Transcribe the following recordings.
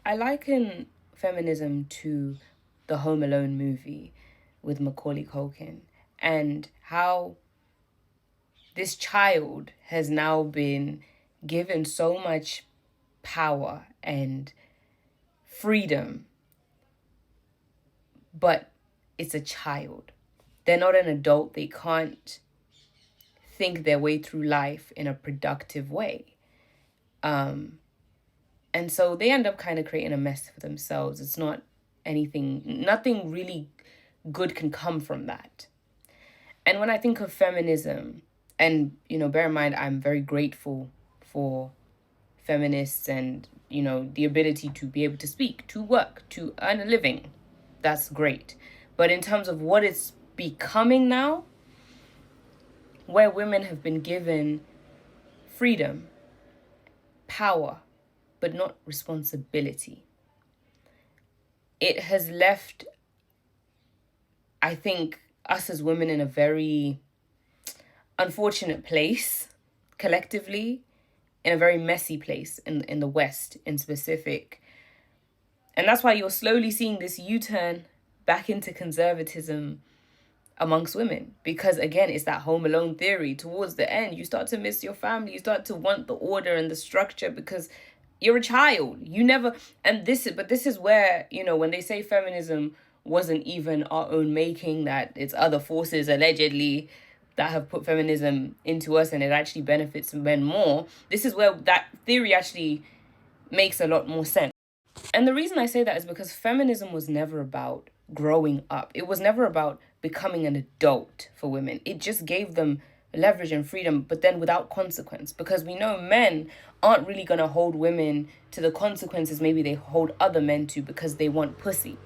I liken feminism to the Home Alone movie with Macaulay Culkin, and how this child has now been given so much power and freedom, but it's a child. They're not an adult. They can't think their way through life in a productive way. And so they end up kind of creating a mess for themselves. It's not nothing really good can come from that. And when I think of feminism, and, bear in mind, I'm very grateful for feminists and, the ability to be able to speak, to work, to earn a living. That's great. But in terms of what it's becoming now, where women have been given freedom, power, but not responsibility, it has left, I think, us as women in a very unfortunate place, collectively, in a very messy place in the West in specific. And that's why you're slowly seeing this U-turn back into conservatism amongst women. Because again, it's that Home Alone theory. Towards the end, you start to miss your family. You start to want the order and the structure because you're a child. You never, this is where, when they say feminism wasn't even our own making, that it's other forces allegedly that have put feminism into us and it actually benefits men more. This is where that theory actually makes a lot more sense. And the reason I say that is because feminism was never about growing up. It was never about becoming an adult for women. It just gave them leverage and freedom, but then without consequence. Because we know men aren't really going to hold women to the consequences maybe they hold other men to because they want pussy.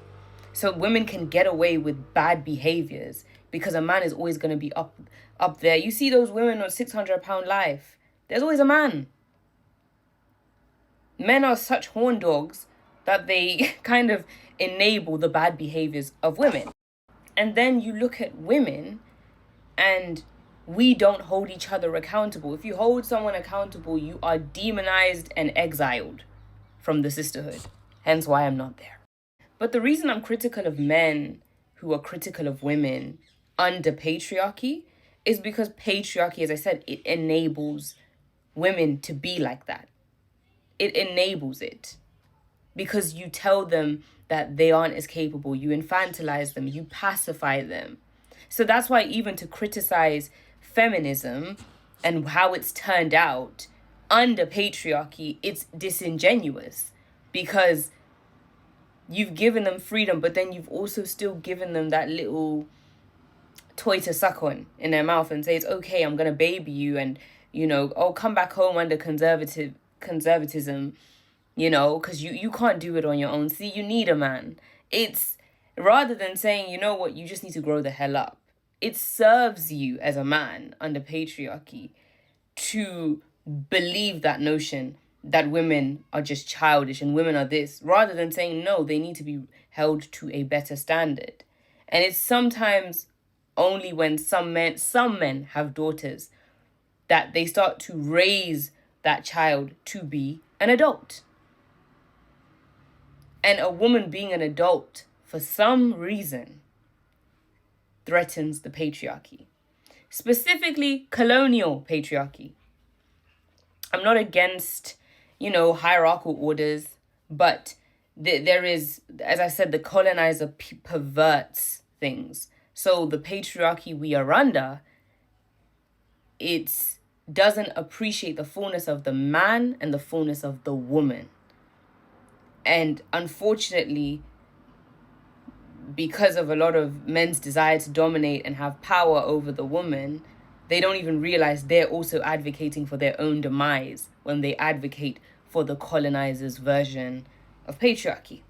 So women can get away with bad behaviors because a man is always going to be up there. You see those women on 600-pound life. There's always a man. Men are such horn dogs that they kind of enable the bad behaviors of women. And then you look at women and we don't hold each other accountable. If you hold someone accountable, you are demonized and exiled from the sisterhood. Hence why I'm not there. But the reason I'm critical of men who are critical of women under patriarchy is because patriarchy, as I said, it enables women to be like that. It enables it because you tell them that they aren't as capable. You infantilize them. You pacify them. So that's why even to criticize feminism and how it's turned out under patriarchy, it's disingenuous because you've given them freedom, but then you've also still given them that little toy to suck on in their mouth and say, it's okay, I'm going to baby you and, come back home under conservatism, because you can't do it on your own. See, you need a man. It's rather than saying, you know what, you just need to grow the hell up. It serves you as a man under patriarchy to believe that notion that women are just childish and women are this, rather than saying, no, they need to be held to a better standard. And it's sometimes only when some men have daughters that they start to raise that child to be an adult. And a woman being an adult, for some reason, threatens the patriarchy. Specifically, colonial patriarchy. I'm not against, hierarchical orders, but there is, as I said, the colonizer perverts things. So the patriarchy we are under, it doesn't appreciate the fullness of the man and the fullness of the woman. And unfortunately, because of a lot of men's desire to dominate and have power over the woman, they don't even realize they're also advocating for their own demise when they advocate for the colonizer's version of patriarchy.